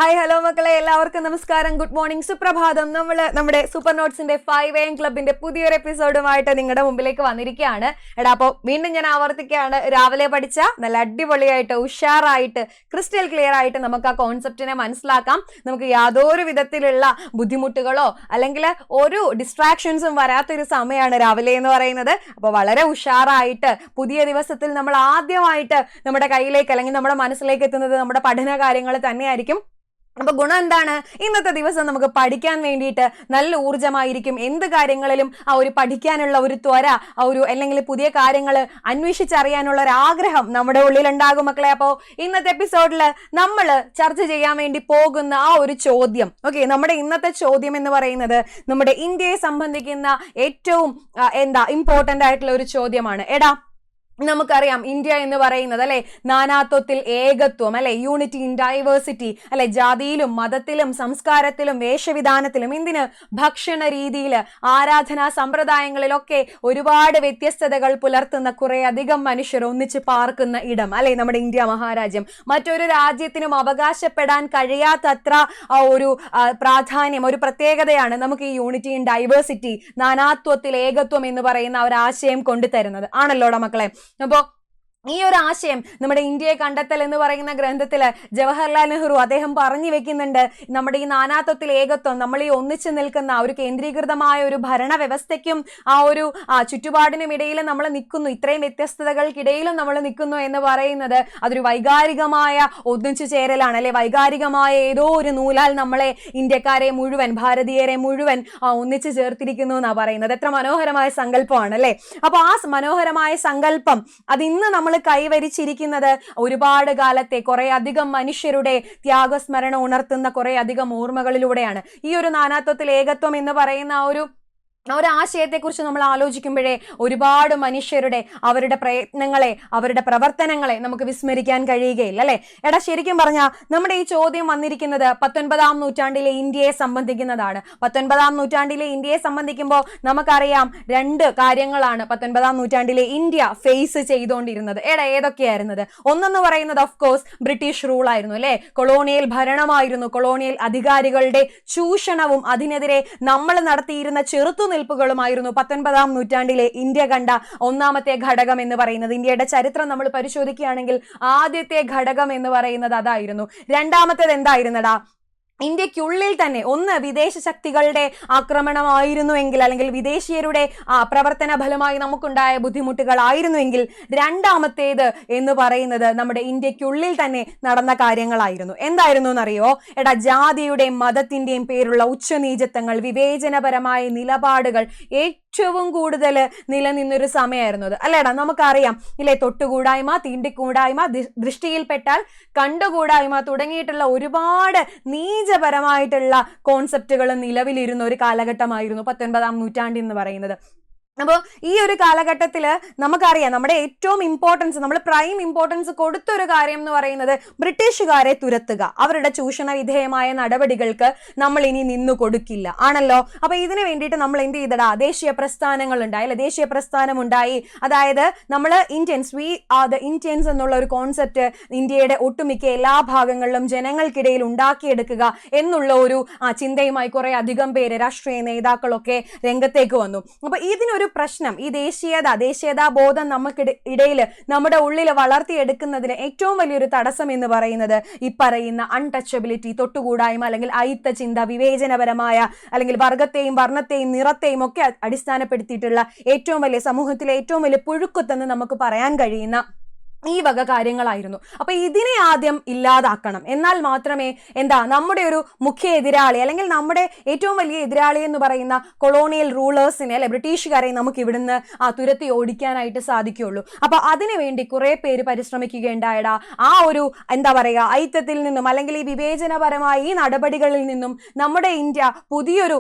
Hi hello മക്കളെ, എല്ലാവർക്കും നമസ്കാരം, ഗുഡ് മോർണിംഗ്, സുപ്രഭാതം. നമ്മുടെ സൂപ്പർ നോട്ട്സിന്റെ 5 AM ക്ലബിന്റെ പുതിയൊരു എപ്പിസോഡുമായിട്ട് നിങ്ങളുടെ മുമ്പിലേക്ക് വന്നിരിക്കുകയാണ്. അപ്പോൾ വീണ്ടും ഞാൻ ആവർത്തിക്കുകയാണ്, രാവിലെ പഠിച്ച നല്ല അടിപൊളിയായിട്ട് ഉഷാറായിട്ട് ക്രിസ്റ്റൽ ക്ലിയർ ആയിട്ട് നമുക്ക് ആ കോൺസെപ്റ്റിനെ മനസ്സിലാക്കാം. നമുക്ക് യാതൊരു വിധത്തിലുള്ള ബുദ്ധിമുട്ടുകളോ അല്ലെങ്കിൽ ഒരു ഡിസ്ട്രാക്ഷൻസും വരാത്തൊരു സമയമാണ് രാവിലെ എന്ന് പറയുന്നത്. അപ്പോൾ വളരെ ഉഷാറായിട്ട് പുതിയ ദിവസത്തിൽ നമ്മൾ ആദ്യമായിട്ട് നമ്മുടെ കയ്യിലേക്ക് അല്ലെങ്കിൽ നമ്മുടെ മനസ്സിലേക്ക് എത്തുന്നത് നമ്മുടെ പഠന കാര്യങ്ങൾ തന്നെയായിരിക്കും. അപ്പൊ ഗുണം എന്താണ്? ഇന്നത്തെ ദിവസം നമുക്ക് പഠിക്കാൻ വേണ്ടിയിട്ട് നല്ല ഊർജ്ജമായിരിക്കും. എന്ത് കാര്യങ്ങളിലും ആ ഒരു പഠിക്കാനുള്ള ഒരു ത്വര, അല്ലെങ്കിൽ പുതിയ കാര്യങ്ങൾ അന്വേഷിച്ചറിയാനുള്ള ഒരു ആഗ്രഹം നമ്മുടെ ഉള്ളിൽ ഉണ്ടാകും മക്കളെ. അപ്പോൾ ഇന്നത്തെ എപ്പിസോഡിൽ നമ്മൾ ചർച്ച ചെയ്യാൻ വേണ്ടി പോകുന്ന ആ ഒരു ചോദ്യം, നമ്മുടെ ഇന്നത്തെ ചോദ്യം എന്ന് പറയുന്നത് നമ്മുടെ ഇന്ത്യയെ സംബന്ധിക്കുന്ന ഏറ്റവും ഇമ്പോർട്ടന്റ് ആയിട്ടുള്ള ഒരു ചോദ്യമാണ്. നമുക്കറിയാം, ഇന്ത്യ എന്ന് പറയുന്നത് നാനാത്വത്തിൽ ഏകത്വം, യൂണിറ്റി ഇൻ ഡൈവേഴ്സിറ്റി, ജാതിയിലും മതത്തിലും സംസ്കാരത്തിലും വേഷവിധാനത്തിലും എന്തിന് ഭക്ഷണ രീതിയിൽ ആരാധനാ സമ്പ്രദായങ്ങളിലൊക്കെ ഒരുപാട് വ്യത്യസ്തതകൾ പുലർത്തുന്ന കുറെ അധികം മനുഷ്യർ ഒന്നിച്ച് പാർക്കുന്ന ഇടം നമ്മുടെ ഇന്ത്യ മഹാരാജ്യം. മറ്റൊരു രാജ്യത്തിനും അവകാശപ്പെടാൻ കഴിയാത്തത്ര ഒരു പ്രാധാന്യം, ഒരു പ്രത്യേകതയാണ് നമുക്ക് ഈ യൂണിറ്റി ഇൻ ഡൈവേഴ്സിറ്റി, നാനാത്വത്തിൽ ഏകത്വം എന്ന് പറയുന്ന ഒരു ആശയം കൊണ്ടുതരുന്നത് ആണല്ലോടാ മക്കളെ. അപ്പോ ഈ ഒരു ആശയം നമ്മുടെ ഇന്ത്യയെ കണ്ടെത്തൽ എന്ന് പറയുന്ന ഗ്രന്ഥത്തില് ജവഹർലാൽ നെഹ്റു അദ്ദേഹം പറഞ്ഞു വെക്കുന്നുണ്ട്. നമ്മുടെ ഈ നാനാത്വത്തിൽ ഏകത്വം, നമ്മൾ ഈ ഒന്നിച്ചു നിൽക്കുന്ന ഒരു കേന്ദ്രീകൃതമായ ഒരു ഭരണ വ്യവസ്ഥയ്ക്കും ആ ഒരു ചുറ്റുപാടിനും ഇടയിൽ നമ്മൾ നിൽക്കുന്നു, ഇത്രയും വ്യത്യസ്തതകൾക്കിടയിലും നമ്മൾ നിൽക്കുന്നു എന്ന് പറയുന്നത് അതൊരു വൈകാരികമായ ഒന്നിച്ചു ചേരലാണ്, വൈകാരികമായ ഏതോ ഒരു നൂലാൽ നമ്മളെ ഇന്ത്യക്കാരെ മുഴുവൻ, ഭാരതീയരെ മുഴുവൻ ഒന്നിച്ചു ചേർത്തിരിക്കുന്നു എന്നാ പറയുന്നത്. എത്ര മനോഹരമായ സങ്കല്പമാണ് അല്ലെ. അപ്പൊ ആ മനോഹരമായ സങ്കല്പം അത് ഇന്ന് നമ്മൾ കൈവരിച്ചിരിക്കുന്നത് ഒരുപാട് കാലത്തെ കുറെ അധികം മനുഷ്യരുടെ ത്യാഗസ്മരണ ഉണർത്തുന്ന കുറെ അധികം ഓർമ്മകളിലൂടെയാണ്. ഈ ഒരു നാനാത്വത്തിൽ ഏകത്വം എന്ന് പറയുന്ന ആ ഒരു ആശയത്തെക്കുറിച്ച് നമ്മൾ ആലോചിക്കുമ്പോഴേ ഒരുപാട് മനുഷ്യരുടെ അവരുടെ പ്രയത്നങ്ങളെ, അവരുടെ പ്രവർത്തനങ്ങളെ നമുക്ക് വിസ്മരിക്കാൻ കഴിയുകയില്ല അല്ലെ. ശരിക്കും പറഞ്ഞാൽ നമ്മുടെ ഈ ചോദ്യം വന്നിരിക്കുന്നത് 19-ാം നൂറ്റാണ്ടിലെ ഇന്ത്യയെ സംബന്ധിക്കുന്നതാണ്. 19-ാം നൂറ്റാണ്ടിലെ ഇന്ത്യയെ സംബന്ധിക്കുമ്പോൾ നമുക്കറിയാം രണ്ട് കാര്യങ്ങളാണ് 19-ാം നൂറ്റാണ്ടിലെ ഇന്ത്യ ഫേസ് ചെയ്തുകൊണ്ടിരുന്നത്. ഏതൊക്കെയായിരുന്നത്? ഒന്നെന്ന് പറയുന്നത് ഓഫ് കോഴ്സ് ബ്രിട്ടീഷ് റൂൾ ആയിരുന്നു കൊളോണിയൽ ഭരണമായിരുന്നു. കൊളോണിയൽ അധികാരികളുടെ ചൂഷണവും അതിനെതിരെ നമ്മൾ നടത്തിയിരുന്ന ചെറുത്തുനിൽപ്പുകളുമായിരുന്നു 19-ാം നൂറ്റാണ്ടിലെ ഇന്ത്യ കണ്ട ഒന്നാമത്തെ ഘടകം എന്ന് പറയുന്നത്. ഇന്ത്യയുടെ ചരിത്രം നമ്മൾ പരിശോധിക്കുകയാണെങ്കിൽ ആദ്യത്തെ ഘടകം എന്ന് പറയുന്നത് അതായിരുന്നു. രണ്ടാമത്തേത് എന്തായിരുന്നടാ? ഇന്ത്യക്കുള്ളിൽ തന്നെ ഒന്ന് വിദേശ ശക്തികളുടെ ആക്രമണമായിരുന്നുവെങ്കിൽ, അല്ലെങ്കിൽ വിദേശീയരുടെ പ്രവർത്തന ഫലമായി നമുക്കുണ്ടായ ബുദ്ധിമുട്ടുകളായിരുന്നുവെങ്കിൽ, രണ്ടാമത്തേത് എന്ന് പറയുന്നത് നമ്മുടെ ഇന്ത്യക്കുള്ളിൽ തന്നെ നടന്ന കാര്യങ്ങളായിരുന്നു. എന്തായിരുന്നു എന്നറിയോ? ജാതിയുടെയും മതത്തിന്റെയും പേരുള്ള ഉച്ചനീചത്വങ്ങൾ, വിവേചനപരമായ നിലപാടുകൾ ഏറ്റവും കൂടുതൽ നിലനിന്നൊരു സമയമായിരുന്നു അത് നമുക്കറിയാം തൊട്ടുകൂടായ്മ, തീണ്ടിക്കൂടായ്മ, ദൃഷ്ടിയിൽപ്പെട്ടാൽ കണ്ടുകൂടായ്മ തുടങ്ങിയിട്ടുള്ള ഒരുപാട് നീചപരമായിട്ടുള്ള കോൺസെപ്റ്റുകൾ നിലവിലിരുന്ന ഒരു കാലഘട്ടമായിരുന്നു 19-ാം നൂറ്റാണ്ട് എന്ന് പറയുന്നത്. അപ്പോൾ ഈ ഒരു കാലഘട്ടത്തില് നമുക്കറിയാം, നമ്മുടെ ഏറ്റവും ഇമ്പോർട്ടൻസ്, നമ്മൾ പ്രൈം ഇമ്പോർട്ടൻസ് കൊടുത്തൊരു കാര്യം എന്ന് പറയുന്നത് ബ്രിട്ടീഷുകാരെ തുരത്തുക, അവരുടെ ചൂഷണ വിധേയമായ നടപടികൾക്ക് നമ്മൾ ഇനി നിന്നു കൊടുക്കില്ല ആണല്ലോ. അപ്പൊ ഇതിനു വേണ്ടിയിട്ട് നമ്മൾ എന്ത് ചെയ്തടാ? ദേശീയ പ്രസ്ഥാനങ്ങൾ ഉണ്ടായി, ദേശീയ പ്രസ്ഥാനം ഉണ്ടായി. അതായത് നമ്മൾ Indians, we are the Indians എന്നുള്ള ഒരു കോൺസെപ്റ്റ് ഇന്ത്യയുടെ ഒട്ടുമിക്ക എല്ലാ ഭാഗങ്ങളിലും ജനങ്ങൾക്കിടയിൽ ഉണ്ടാക്കിയെടുക്കുക എന്നുള്ള ഒരു ചിന്തയുമായി കുറെ അധികം പേര്, രാഷ്ട്രീയ നേതാക്കളൊക്കെ രംഗത്തേക്ക് വന്നു. അപ്പൊ ഇതിനൊരു പ്രശ്നം, ഈ ദേശീയതാ ബോധം നമുക്കിടയിൽ, നമ്മുടെ ഉള്ളിൽ വളർത്തിയെടുക്കുന്നതിന് ഏറ്റവും വലിയൊരു തടസ്സം എന്ന് പറയുന്നത് ഈ പറയുന്ന അൺടച്ചബിലിറ്റി, തൊട്ടുകൂടായ്മ, അല്ലെങ്കിൽ അയിത്ത ചിന്ത, വിവേചനപരമായ അല്ലെങ്കിൽ വർഗത്തെയും വർണ്ണത്തെയും നിറത്തെയും ഒക്കെ അടിസ്ഥാനപ്പെടുത്തിയിട്ടുള്ള ഏറ്റവും വലിയ, സമൂഹത്തിലെ ഏറ്റവും വലിയ പുഴുക്കുത്തെന്ന് നമുക്ക് പറയാൻ കഴിയുന്ന ഈ വക കാര്യങ്ങളായിരുന്നു. അപ്പൊ ഇതിനെ ആദ്യം ഇല്ലാതാക്കണം. എന്നാൽ മാത്രമേ നമ്മുടെ ഒരു മുഖ്യ എതിരാളി, അല്ലെങ്കിൽ നമ്മുടെ ഏറ്റവും വലിയ എതിരാളി എന്ന് പറയുന്ന കൊളോണിയൽ റൂളേഴ്സിനെ, ബ്രിട്ടീഷുകാരെ നമുക്ക് ഇവിടുന്ന് തുരത്തി ഓടിക്കാനായിട്ട് സാധിക്കുകയുള്ളൂ. അപ്പൊ അതിനു വേണ്ടി കുറെ പേര് പരിശ്രമിക്കുകയുണ്ടായടാ. ആ ഒരു ഐക്യത്തിൽ നിന്നും, അല്ലെങ്കിൽ ഈ വിവേചനപരമായ ഈ നടപടികളിൽ നിന്നും നമ്മുടെ ഇന്ത്യ പുതിയൊരു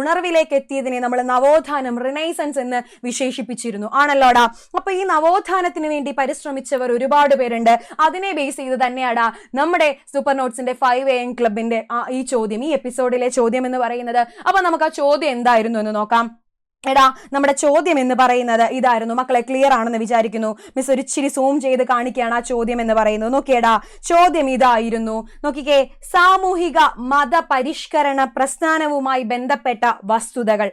ഉണർവിലേക്ക് എത്തിയതിനെ നമ്മൾ നവോത്ഥാനം, റിനൈസൻസ് എന്ന് വിശേഷിപ്പിച്ചിരുന്നു ആണല്ലോടാ. അപ്പൊ ഈ നവോത്ഥാനത്തിന് വേണ്ടി പരിശ്രമിച്ച ഒരുപാട് പേരുണ്ട്. അതിനെ ബേസ് ചെയ്ത് തന്നെയാണ് നമ്മുടെ സൂപ്പർ നോട്ട്സിന്റെ 5 AM ക്ലബിന്റെ ഈ ചോദ്യം, ഈ എപ്പിസോഡിലെ ചോദ്യം എന്ന് പറയുന്നത്. അപ്പൊ നമുക്ക് ആ ചോദ്യം എന്തായിരുന്നു എന്ന് നോക്കാം. എടാ നമ്മുടെ ചോദ്യം എന്ന് പറയുന്നത് ഇതായിരുന്നു. മക്കളെ ക്ലിയർ ആണെന്ന് വിചാരിക്കുന്നു. മിസ് ഒരു ഇച്ചിരി സൂം ചെയ്ത് കാണിക്കുകയാണ് ആ ചോദ്യം എന്ന് പറയുന്നത്. നോക്കിയേടാ, ചോദ്യം ഇതായിരുന്നു. നോക്കിക്കേ, സാമൂഹിക മത പരിഷ്കരണ പ്രസ്ഥാനവുമായി ബന്ധപ്പെട്ട വസ്തുതകൾ.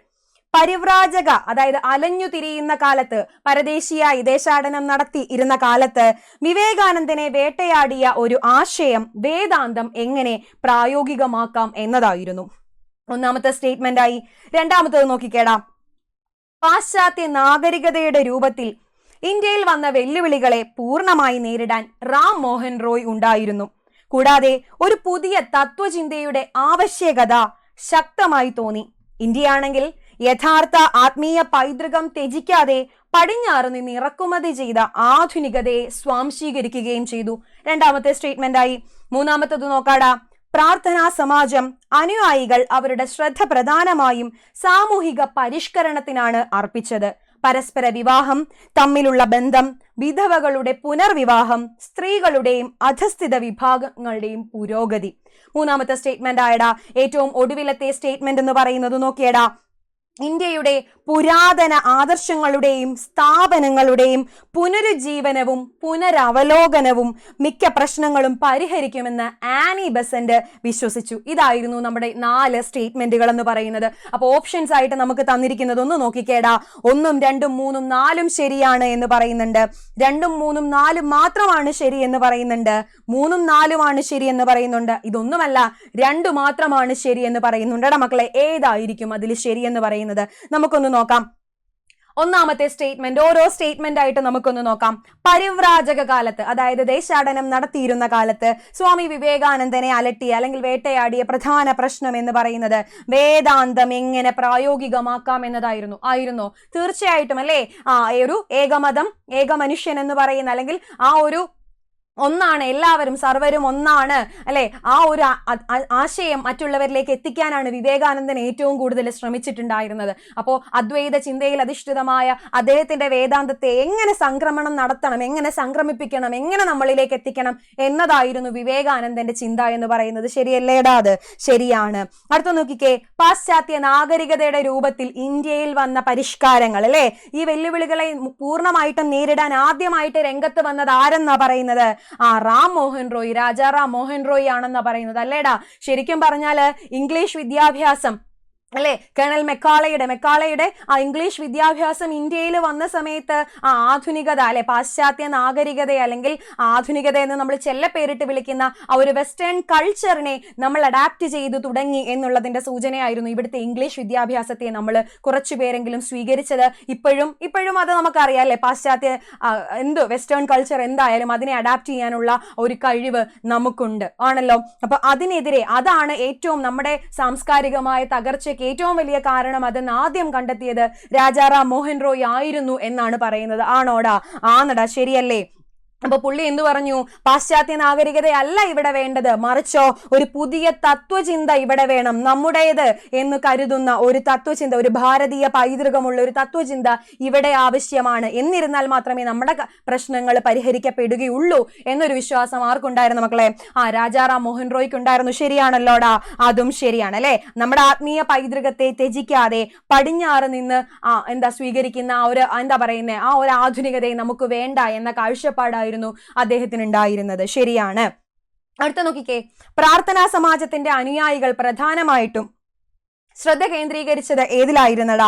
പരിവ്രാജക, അതായത് അലഞ്ഞു തിരിയുന്ന കാലത്ത്, പരദേശിയായി ദേശാടനം നടത്തി ഇരുന്ന കാലത്ത് വിവേകാനന്ദനെ വേട്ടയാടിയ ഒരു ആശയം വേദാന്തം എങ്ങനെ പ്രായോഗികമാക്കാം എന്നതായിരുന്നു ഒന്നാമത്തെ സ്റ്റേറ്റ്മെന്റ് ആയി. രണ്ടാമത്തത് നോക്കിക്കേടാ, പാശ്ചാത്യ നാഗരികതയുടെ രൂപത്തിൽ ഇന്ത്യയിൽ വന്ന വെല്ലുവിളികളെ പൂർണ്ണമായി നേരിടാൻ റാം മോഹൻ റോയ് ഉണ്ടായിരുന്നു. കൂടാതെ ഒരു പുതിയ തത്വചിന്തയുടെ ആവശ്യകത ശക്തമായി തോന്നി. ഇന്ത്യയാണെങ്കിൽ യഥാർത്ഥ ആത്മീയ പൈതൃകം ത്യജിക്കാതെ പടിഞ്ഞാറ് നിന്ന് ഇറക്കുമതി ചെയ്ത ആധുനികതയെ സ്വാംശീകരിക്കുകയും ചെയ്തു. രണ്ടാമത്തെ സ്റ്റേറ്റ്മെന്റ് ആയി. മൂന്നാമത്തത് നോക്കാടാ, പ്രാർത്ഥനാ സമാജം അനുയായികൾ അവരുടെ ശ്രദ്ധ പ്രധാനമായും സാമൂഹിക പരിഷ്കരണത്തിനാണ് അർപ്പിച്ചത്. പരസ്പര വിവാഹം, തമ്മിലുള്ള ബന്ധം, വിധവകളുടെ പുനർവിവാഹം, സ്ത്രീകളുടെയും അധസ്ഥിത വിഭാഗങ്ങളുടെയും പുരോഗതി. മൂന്നാമത്തെ സ്റ്റേറ്റ്മെന്റ് ആയടാ. ഏറ്റവും ഒടുവിലത്തെ സ്റ്റേറ്റ്മെന്റ് എന്ന് പറയുന്നത് നോക്കിയടാ, ഇന്ത്യയുടെ പുരാതന ആദർശങ്ങളുടെയും സ്ഥാപനങ്ങളുടെയും പുനരുജ്ജീവനവും പുനരവലോകനവും മിക്ക പ്രശ്നങ്ങളും പരിഹരിക്കുമെന്ന് ആനി ബെസന്റ് വിശ്വസിച്ചു. ഇതായിരുന്നു നമ്മുടെ 4 സ്റ്റേറ്റ്മെന്റുകൾ എന്ന് പറയുന്നത്. അപ്പൊ ഓപ്ഷൻസ് ആയിട്ട് നമുക്ക് തന്നിരിക്കുന്നത് ഒന്ന് നോക്കിക്കേടാ. 1, 2, 3, 4 ശരിയാണ് എന്ന് പറയുന്നുണ്ട്. 2, 3, 4 മാത്രമാണ് ശരി എന്ന് പറയുന്നുണ്ട്. 3, 4 ശരി എന്ന് പറയുന്നുണ്ട്. ഇതൊന്നുമല്ല, 2 മാത്രമാണ് ശരി എന്ന് പറയുന്നുണ്ട്. മക്കളെ, ഏതായിരിക്കും അതിൽ ശരി എന്ന് പറയുന്നത്? നമുക്കൊന്ന് നോക്കാം. ഒന്നാമത്തെ സ്റ്റേറ്റ്മെന്റ്, ഓരോ സ്റ്റേറ്റ്മെന്റ് ആയിട്ട് നമുക്കൊന്ന് നോക്കാം. പരിവ്രാജക കാലത്ത്, അതായത് ദേശാടനം നടത്തിയിരുന്ന കാലത്ത് സ്വാമി വിവേകാനന്ദനെ അലട്ടിയ അല്ലെങ്കിൽ വേട്ടയാടിയ പ്രധാന പ്രശ്നം എന്ന് പറയുന്നത് വേദാന്തം എങ്ങനെ പ്രായോഗികമാക്കാം എന്നതായിരുന്നു. തീർച്ചയായിട്ടും അല്ലേ? ഒരു ഏകമതം, ഏകമനുഷ്യൻ എന്ന് പറയുന്ന, അല്ലെങ്കിൽ ആ ഒരു ഒന്നാണ്, എല്ലാവരും സർവരും ഒന്നാണ് അല്ലെ, ആ ഒരു ആശയം മറ്റുള്ളവരിലേക്ക് എത്തിക്കാനാണ് വിവേകാനന്ദൻ ഏറ്റവും കൂടുതൽ ശ്രമിച്ചിട്ടുണ്ടായിരുന്നത്. അപ്പോൾ അദ്വൈത ചിന്തയിൽ അധിഷ്ഠിതമായ അദ്ദേഹത്തിന്റെ വേദാന്തത്തെ എങ്ങനെ സംക്രമണം നടത്തണം, എങ്ങനെ സംക്രമിപ്പിക്കണം, എങ്ങനെ നമ്മളിലേക്ക് എത്തിക്കണം എന്നതായിരുന്നു വിവേകാനന്ദന്റെ ചിന്ത എന്ന് പറയുന്നത്. ശരിയല്ലേടാ? അത് ശരിയാണ്. അടുത്ത നോക്കിക്കേ, പാശ്ചാത്യ നാഗരികതയുടെ രൂപത്തിൽ ഇന്ത്യയിൽ വന്ന പരിഷ്കാരങ്ങൾ അല്ലെ, ഈ വെല്ലുവിളികളെ പൂർണ്ണമായിട്ടും നേരിടാൻ ആദ്യമായിട്ട് രംഗത്ത് വന്നത് ആരെന്നാ പറയുന്നത്? റാം മോഹൻ റോയ്, രാജാ റാം മോഹൻ റോയ് ആണെന്നാ പറയുന്നത് അല്ലേടാ. ശരിക്കും പറഞ്ഞാല് ഇംഗ്ലീഷ് വിദ്യാഭ്യാസം അല്ലെ, കേണൽ മെക്കാളയുടെ ആ ഇംഗ്ലീഷ് വിദ്യാഭ്യാസം ഇന്ത്യയിൽ വന്ന സമയത്ത് ആധുനികത അല്ലെ, പാശ്ചാത്യ നാഗരികത അല്ലെങ്കിൽ ആധുനികത എന്ന് നമ്മൾ ചെല്ലപ്പേരിട്ട് വിളിക്കുന്ന ആ ഒരു വെസ്റ്റേൺ കൾച്ചറിനെ നമ്മൾ അഡാപ്റ്റ് ചെയ്തു തുടങ്ങി എന്നുള്ളതിന്റെ സൂചനയായിരുന്നു ഇവിടുത്തെ ഇംഗ്ലീഷ് വിദ്യാഭ്യാസത്തെ നമ്മൾ കുറച്ചുപേരെങ്കിലും സ്വീകരിച്ചത്. ഇപ്പോഴും അത് നമുക്കറിയാം അല്ലെ, പാശ്ചാത്യ വെസ്റ്റേൺ കൾച്ചർ എന്തായാലും അതിനെ അഡാപ്റ്റ് ചെയ്യാനുള്ള ഒരു കഴിവ് നമുക്കുണ്ട് ആണല്ലോ. അപ്പൊ അതിനെതിരെ, അതാണ് ഏറ്റവും നമ്മുടെ സാംസ്കാരികമായ തകർച്ചയ്ക്ക് ഏറ്റവും വലിയ കാരണം അതെന്ന് ആദ്യം കണ്ടെത്തിയത് രാജാ റാം മോഹൻ റോയ് ആയിരുന്നു എന്നാണ് പറയുന്നത്. ആണോടാ? ആന്നടാ, ശരിയല്ലേ? അപ്പൊ പുള്ളി എന്തു പറഞ്ഞു? പാശ്ചാത്യ നാഗരികതയല്ല ഇവിടെ വേണ്ടത്, മറിച്ചോ ഒരു പുതിയ തത്വചിന്ത ഇവിടെ വേണം, നമ്മുടേത് എന്ന് കരുതുന്ന ഒരു തത്വചിന്ത, ഒരു ഭാരതീയ പൈതൃകമുള്ള ഒരു തത്വചിന്ത ഇവിടെ ആവശ്യമാണ്. എന്നിരുന്നാൽ മാത്രമേ നമ്മുടെ പ്രശ്നങ്ങൾ പരിഹരിക്കപ്പെടുകയുള്ളൂ എന്നൊരു വിശ്വാസം ആർക്കുണ്ടായിരുന്നു മക്കളെ? രാജാ റാം മോഹൻ റോയ്ക്ക് ഉണ്ടായിരുന്നു. ശരിയാണല്ലോടാ? അതും ശരിയാണ് അല്ലെ. നമ്മുടെ ആത്മീയ പൈതൃകത്തെ ത്യജിക്കാതെ പടിഞ്ഞാറ് നിന്ന് സ്വീകരിക്കുന്ന ആ ഒരു ആധുനികതയെ നമുക്ക് വേണ്ട എന്ന കാഴ്ചപ്പാടായിരുന്നു അദ്ദേഹത്തിന് ഉണ്ടായിരുന്നത്. ശരിയാണ്. അടുത്ത നോക്കിക്കേ, പ്രാർത്ഥനാ സമാജത്തിന്റെ അനുയായികൾ പ്രധാനമായിട്ടും ശ്രദ്ധ കേന്ദ്രീകരിച്ചത് ഏതിലായിരുന്നടാ?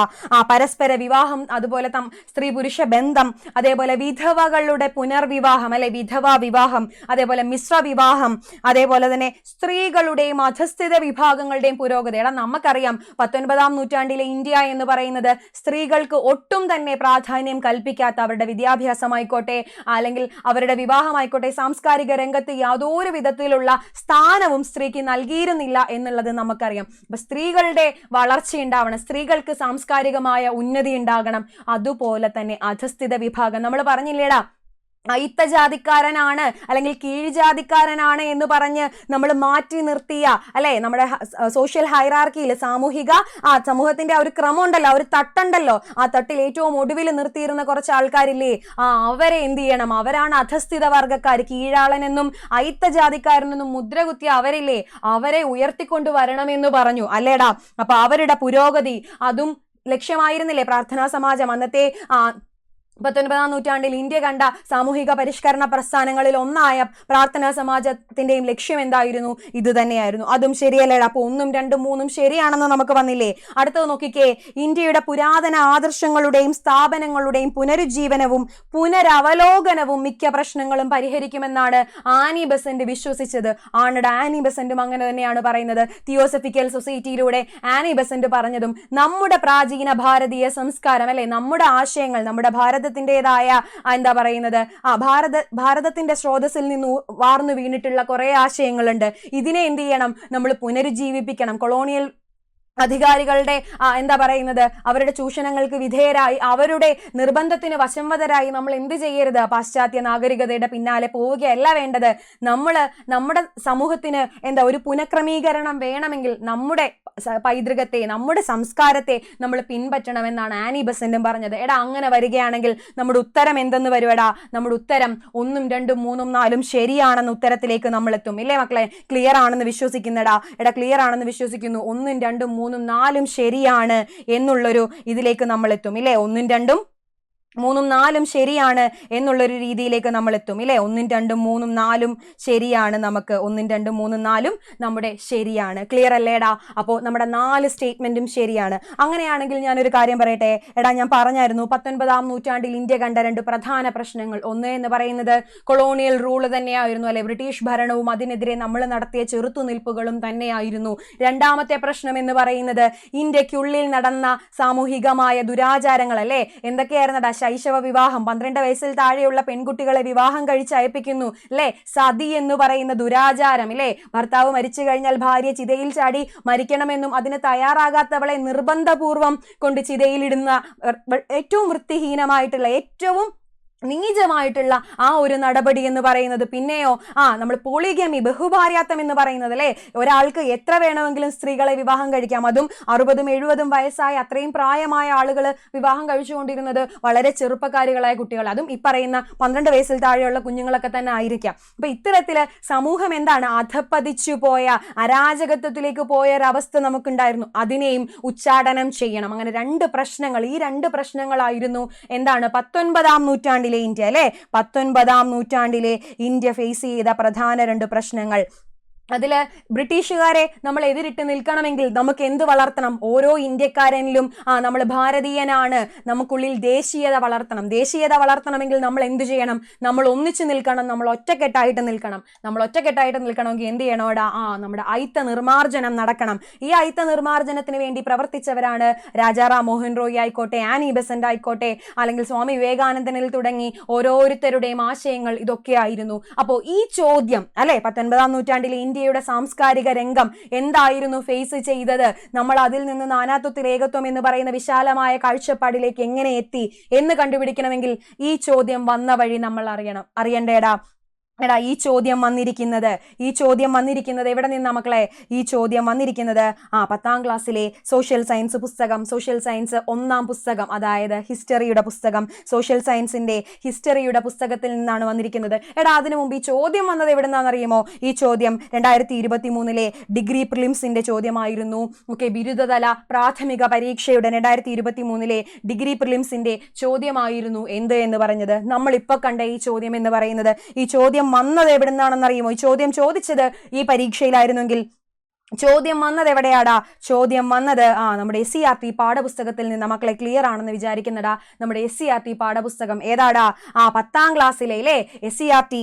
പരസ്പര വിവാഹം, അതുപോലെ സ്ത്രീ പുരുഷ ബന്ധം, അതേപോലെ വിധവകളുടെ പുനർവിവാഹം അല്ലെ, വിധവാ വിവാഹം, അതേപോലെ മിശ്ര വിവാഹം, അതേപോലെ തന്നെ സ്ത്രീകളുടെയും അധസ്ഥിത വിഭാഗങ്ങളുടെയും പുരോഗതി. നമുക്കറിയാം 19-ാം നൂറ്റാണ്ടിലെ ഇന്ത്യ എന്ന് പറയുന്നത് സ്ത്രീകൾക്ക് ഒട്ടും തന്നെ പ്രാധാന്യം കൽപ്പിക്കാത്ത, അവരുടെ വിദ്യാഭ്യാസമായിക്കോട്ടെ അല്ലെങ്കിൽ അവരുടെ വിവാഹമായിക്കോട്ടെ, സാംസ്കാരിക രംഗത്ത് യാതൊരു വിധത്തിലുള്ള സ്ഥാനവും സ്ത്രീക്ക് നൽകിയിരുന്നില്ല എന്നുള്ളത് നമുക്കറിയാം. അപ്പൊ സ്ത്രീകളുടെ വളർച്ചയുണ്ടാവണം, സ്ത്രീകൾക്ക് സാംസ്കാരികമായ ഉന്നതി ഉണ്ടാകണം. അതുപോലെ തന്നെ അധസ്ഥിത വിഭാഗം, നമ്മൾ പറഞ്ഞില്ലേടാ, അയിത്തജാതിക്കാരനാണ് അല്ലെങ്കിൽ കീഴ്ജാതിക്കാരനാണ് എന്ന് പറഞ്ഞ് നമ്മൾ മാറ്റി നിർത്തിയ അല്ലെ, നമ്മുടെ സോഷ്യൽ ഹൈറാർക്കിയിൽ സമൂഹത്തിന്റെ ഒരു ക്രമം ഉണ്ടല്ലോ, ഒരു തട്ടുണ്ടല്ലോ, ആ തട്ടിൽ ഏറ്റവും ഒടുവിൽ നിർത്തിയിരുന്ന കുറച്ച് ആൾക്കാരില്ലേ, അവരെ എന്ത് ചെയ്യണം? അവരാണ് അധസ്ഥിത വർഗക്കാർ. കീഴാളനെന്നും അയിത്തജാതിക്കാരനെന്നും മുദ്രകുത്തിയ അവരില്ലേ, അവരെ ഉയർത്തിക്കൊണ്ടു വരണമെന്ന് പറഞ്ഞു അല്ലേടാ. അപ്പൊ അവരുടെ പുരോഗതി, അതും ലക്ഷ്യമായിരുന്നില്ലേ പ്രാർത്ഥനാ സമാജം? അന്നത്തെ 19ാം നൂറ്റാണ്ടിൽ ഇന്ത്യ കണ്ട സാമൂഹിക പരിഷ്കരണ പ്രസ്ഥാനങ്ങളിൽ ഒന്നായ പ്രാർത്ഥനാ സമാജത്തിന്റെയും ലക്ഷ്യം എന്തായിരുന്നു? ഇത് തന്നെയായിരുന്നു. അതും ശരിയല്ലേടാ? അപ്പൊ 1, 2, 3 ശരിയാണെന്ന് നമുക്ക് വന്നില്ലേ? അടുത്തത് നോക്കിക്കേ, ഇന്ത്യയുടെ പുരാതന ആദർശങ്ങളുടെയും സ്ഥാപനങ്ങളുടെയും പുനരുജ്ജീവനവും പുനരവലോകനവും മിക്ക പ്രശ്നങ്ങളും പരിഹരിക്കുമെന്നാണ് ആനി ബെസന്റ് വിശ്വസിച്ചത്. ആണടാ, ആനി ബെസന്റും അങ്ങനെ തന്നെയാണ് പറയുന്നത്. തിയോസഫിക്കൽ സൊസൈറ്റിയിലൂടെ ആനി ബെസന്റ് പറഞ്ഞതും നമ്മുടെ പ്രാചീന ഭാരതീയ സംസ്കാരം അല്ലെ, നമ്മുടെ ആശയങ്ങൾ, നമ്മുടെ ഭാരതത്തിൻ്റെതായ എന്താ പറയുന്നത്, ഭാരതത്തിന്റെ സ്രോതസ്സിൽ നിന്ന് വാർന്നു വീണിട്ടുള്ള കുറെ ആശയങ്ങളുണ്ട്. ഇതിനെ എന്ത് ചെയ്യണം? നമ്മൾ പുനരുജ്ജീവിപ്പിക്കണം. കൊളോണിയൽ അധികാരികളുടെ എന്താ പറയുന്നത്, അവരുടെ ചൂഷണങ്ങൾക്ക് വിധേയരായി, അവരുടെ നിർബന്ധത്തിന് വശംവദരായി നമ്മൾ എന്ത് ചെയ്യരുത്? പാശ്ചാത്യ നാഗരികതയുടെ പിന്നാലെ പോവുകയല്ല വേണ്ടത്. നമ്മുടെ സമൂഹത്തിന് ഒരു പുനഃക്രമീകരണം വേണമെങ്കിൽ നമ്മുടെ പൈതൃകത്തെ, നമ്മുടെ സംസ്കാരത്തെ നമ്മൾ പിൻപറ്റണമെന്നാണ് ആനി ബെസന്റും പറഞ്ഞത്. അങ്ങനെ വരികയാണെങ്കിൽ നമ്മുടെ ഉത്തരം എന്തെന്ന് വരുവടാ? നമ്മുടെ ഉത്തരം 1, 2, 3, 4 ശരിയാണെന്ന് ഉത്തരത്തിലേക്ക് നമ്മൾ എത്തും. ഇല്ലേ മക്കളെ? ക്ലിയർ ആണെന്ന് വിശ്വസിക്കുന്നടാ? ക്ലിയർ ആണെന്ന് വിശ്വസിക്കുന്നു. 1, 2, 3, 4 ശരിയാണ് എന്നുള്ളൊരു ഇതിലേക്ക് നമ്മൾ എത്തും. ഇല്ലേ? 1, 2, 3, 4 ശരിയാണ് എന്നുള്ളൊരു രീതിയിലേക്ക് നമ്മൾ എത്തും. ഇല്ലേ? 1, 2, 3, 4 ശരിയാണ്. നമുക്ക് 1, 2, 3, 4 നമ്മുടെ ശരിയാണ്. ക്ലിയർ അല്ലേടാ? അപ്പോൾ നമ്മുടെ 4 സ്റ്റേറ്റ്മെന്റും ശരിയാണ്. അങ്ങനെയാണെങ്കിൽ ഞാനൊരു കാര്യം പറയട്ടെ. ഞാൻ പറഞ്ഞായിരുന്നു 19ാം നൂറ്റാണ്ടിൽ ഇന്ത്യ കണ്ട 2 പ്രധാന പ്രശ്നങ്ങൾ. ഒന്ന് എന്ന് പറയുന്നത് കൊളോണിയൽ റൂള് തന്നെയായിരുന്നു അല്ലെ, ബ്രിട്ടീഷ് ഭരണവും അതിനെതിരെ നമ്മൾ നടത്തിയ ചെറുത്തുനിൽപ്പുകളും തന്നെയായിരുന്നു. രണ്ടാമത്തെ പ്രശ്നം എന്ന് പറയുന്നത് ഇന്ത്യക്കുള്ളിൽ നടന്ന സാമൂഹികമായ ദുരാചാരങ്ങൾ അല്ലെ. എന്തൊക്കെയായിരുന്നടാ? ശൈശവ വിവാഹം, 12 വയസ്സിൽ താഴെയുള്ള പെൺകുട്ടികളെ വിവാഹം കഴിച്ച് അയപ്പിക്കുന്നു അല്ലെ. സതി എന്ന് പറയുന്ന ദുരാചാരം ഇല്ലേ. ഭർത്താവ് മരിച്ചു കഴിഞ്ഞാൽ ഭാര്യ ചിതയിൽ ചാടി മരിക്കണമെന്നും അതിന് തയ്യാറാകാത്തവളെ നിർബന്ധപൂർവം കൊണ്ട് ചിതയിലിടുന്ന ഏറ്റവും വൃത്തിഹീനമായിട്ടുള്ള, ഏറ്റവും നീചമായിട്ടുള്ള ഒരു നടപടി എന്ന് പറയുന്നത്. പിന്നെയോ നമ്മൾ പോളിഗമി, ബഹുഭാര്യാത്വം എന്ന് പറയുന്നത് അല്ലെ. ഒരാൾക്ക് എത്ര വേണമെങ്കിലും സ്ത്രീകളെ വിവാഹം കഴിക്കാം. അതും 60ഉം 70ഉം വയസ്സായ അത്രയും പ്രായമായ ആളുകൾ വിവാഹം കഴിച്ചുകൊണ്ടിരുന്നത് വളരെ ചെറുപ്പക്കാരികളായ കുട്ടികൾ, അതും ഈ പറയുന്ന 12 വയസ്സിൽ താഴെയുള്ള കുഞ്ഞുങ്ങളൊക്കെ തന്നെ ആയിരിക്കാം. അപ്പൊ ഇത്തരത്തില് സമൂഹം അധപ്പതിച്ചു പോയ, അരാജകത്വത്തിലേക്ക് പോയ ഒരവസ്ഥ നമുക്കുണ്ടായിരുന്നു. അതിനെയും ഉച്ചാടനം ചെയ്യണം. അങ്ങനെ 2 പ്രശ്നങ്ങൾ, ഈ 2 പ്രശ്നങ്ങളായിരുന്നു 19ാം നൂറ്റാണ്ടിൽ ഇന്ത്യ അല്ലെ. 19ാം നൂറ്റാണ്ടിലെ ഇന്ത്യ ഫേസ് ചെയ്ത പ്രധാന 2 പ്രശ്നങ്ങൾ. അതില് ബ്രിട്ടീഷുകാരെ നമ്മൾ എതിരിട്ട് നിൽക്കണമെങ്കിൽ നമുക്ക് എന്ത് വളർത്തണം? ഓരോ ഇന്ത്യക്കാരനിലും നമ്മൾ ഭാരതീയനാണ്, നമുക്കുള്ളിൽ ദേശീയത വളർത്തണം. ദേശീയത വളർത്തണമെങ്കിൽ നമ്മൾ എന്ത് ചെയ്യണം? നമ്മൾ ഒന്നിച്ചു നിൽക്കണം, നമ്മൾ ഒറ്റക്കെട്ടായിട്ട് നിൽക്കണം. നമ്മൾ ഒറ്റക്കെട്ടായിട്ട് നിൽക്കണമെങ്കിൽ എന്ത് ചെയ്യണോടാ? നമ്മുടെ അയിത്ത നിർമാർജനം നടക്കണം. ഈ അയിത്ത നിർമാർജനത്തിന് വേണ്ടി പ്രവർത്തിച്ചവരാണ് രാജാറാം മോഹൻ റോയ് ആയിക്കോട്ടെ, ആനി ബെസന്റ് ആയിക്കോട്ടെ, അല്ലെങ്കിൽ സ്വാമി വിവേകാനന്ദനിൽ തുടങ്ങി ഓരോരുത്തരുടെയും ആശയങ്ങൾ ഇതൊക്കെ ആയിരുന്നു. അപ്പോ ഈ ചോദ്യം അല്ലെ, 19ാം നൂറ്റാണ്ടിലെ ഇന്ത്യയുടെ സാംസ്കാരിക രംഗം എന്തായിരുന്നു ഫേസ് ചെയ്തത്? നമ്മൾ അതിൽ നിന്ന് നാനാത്വത്തിൽ ഏകത്വം എന്ന് പറയുന്ന വിശാലമായ കാഴ്ചപ്പാടിലേക്ക് എങ്ങനെ എത്തി എന്ന് കണ്ടുപിടിക്കണമെങ്കിൽ ഈ ചോദ്യം വന്ന വഴി നമ്മൾ അറിയണ്ടേടാ. ഈ ചോദ്യം വന്നിരിക്കുന്നത് എവിടെ നിന്നാ മക്കളെ? ഈ ചോദ്യം വന്നിരിക്കുന്നത് 10ാം ക്ലാസ്സിലെ സോഷ്യൽ സയൻസ് പുസ്തകം, സോഷ്യൽ സയൻസ് 1ാം പുസ്തകം, അതായത് ഹിസ്റ്ററിയുടെ പുസ്തകം, സോഷ്യൽ സയൻസിന്റെ ഹിസ്റ്ററിയുടെ പുസ്തകത്തിൽ നിന്നാണ് വന്നിരിക്കുന്നത്. അതിനു മുമ്പ് ഈ ചോദ്യം വന്നത് എവിടെ നിന്നാണെന്നറിയുമോ? ഈ ചോദ്യം 2023 ഡിഗ്രി പ്രിലിംസിന്റെ ചോദ്യമായിരുന്നു. ബിരുദതല പ്രാഥമിക പരീക്ഷയുടെ 2023 ഡിഗ്രി പ്രിലിംസിന്റെ ചോദ്യമായിരുന്നു എന്ത് എന്ന് പറഞ്ഞത്. നമ്മൾ ഇപ്പൊ കണ്ട ഈ ചോദ്യം എന്ന് പറയുന്നത്, ഈ ചോദ്യം വന്നത് എവിടെ നിന്നാണെന്നറിയുമോ? ഈ ചോദ്യം ചോദിച്ചത് ഈ പരീക്ഷയിലായിരുന്നെങ്കിൽ ചോദ്യം വന്നത് എവിടെയാടാ? ചോദ്യം വന്നത് നമ്മുടെ SCERT പാഠപുസ്തകത്തിൽ നിന്ന്. മക്കളെ ക്ലിയർ ആണെന്ന് വിചാരിക്കുന്നടാ. നമ്മുടെ SCERT പാഠപുസ്തകം ഏതാടാ? 10ാം ക്ലാസ്സിലെ അല്ലേ SCERT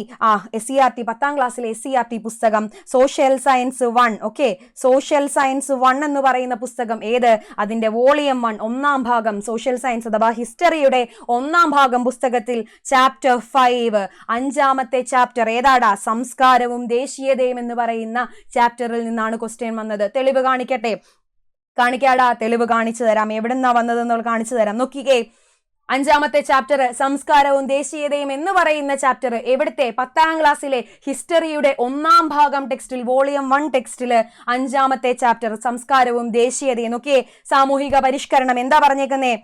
10ാം ക്ലാസ്സിലെ SCERT പുസ്തകം സോഷ്യൽ സയൻസ് 1. സോഷ്യൽ സയൻസ് 1 എന്ന് പറയുന്ന പുസ്തകം ഏത്? അതിന്റെ വോളിയം 1 1ാം ഭാഗം, സോഷ്യൽ സയൻസ് അഥവാ ഹിസ്റ്ററിയുടെ 1ാം ഭാഗം പുസ്തകത്തിൽ ചാപ്റ്റർ 5 5ാമത്തെ ചാപ്റ്റർ ഏതാടാ? സംസ്കാരവും ദേശീയതയും എന്ന് പറയുന്ന ചാപ്റ്ററിൽ നിന്നാണ് വന്നത്. തെളിവ് കാണിക്കാടാ. തെളിവ് കാണിച്ചു തരാം. എവിടെന്നാ വന്നതെന്നുള്ള കാണിച്ചു തരാം. നോക്കിക്കേ, 5ാമത്തെ ചാപ്റ്റർ സംസ്കാരവും ദേശീയതയും എന്ന് പറയുന്ന ചാപ്റ്റർ എവിടുത്തെ? 10ാം ക്ലാസ്സിലെ ഹിസ്റ്ററിയുടെ 1ാം ഭാഗം ടെക്സ്റ്റിൽ, വോളിയം 1 ടെക്സ്റ്റില് 5ാമത്തെ ചാപ്റ്റർ സംസ്കാരവും ദേശീയതയും. സാമൂഹിക പരിഷ്കരണം എന്താ പറഞ്ഞേക്കുന്നേ?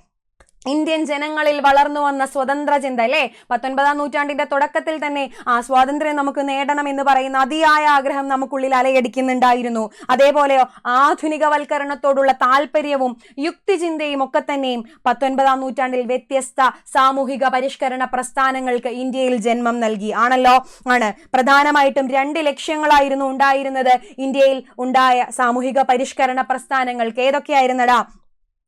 ഇന്ത്യൻ ജനങ്ങളിൽ വളർന്നു വന്ന സ്വതന്ത്ര ചിന്ത അല്ലെ, 19-ാം നൂറ്റാണ്ടിന്റെ തുടക്കത്തിൽ തന്നെ ആ സ്വാതന്ത്ര്യം നമുക്ക് നേടണം എന്ന് പറയുന്ന അതിയായ ആഗ്രഹം നമുക്കുള്ളിൽ അലയടിക്കുന്നുണ്ടായിരുന്നു. അതേപോലെയോ ആധുനികവൽക്കരണത്തോടുള്ള താല്പര്യവും യുക്തിചിന്തയും ഒക്കെ തന്നെയും 19-ാം നൂറ്റാണ്ടിൽ വ്യത്യസ്ത സാമൂഹിക പരിഷ്കരണ പ്രസ്ഥാനങ്ങൾക്ക് ഇന്ത്യയിൽ ജന്മം നൽകി. ആണല്ലോ, ആണ്. പ്രധാനമായിട്ടും 2 ലക്ഷ്യങ്ങളായിരുന്നു ഉണ്ടായിരുന്നത് ഇന്ത്യയിൽ ഉണ്ടായ സാമൂഹിക പരിഷ്കരണ പ്രസ്ഥാനങ്ങൾക്ക്. ഏതൊക്കെയായിരുന്നടാ?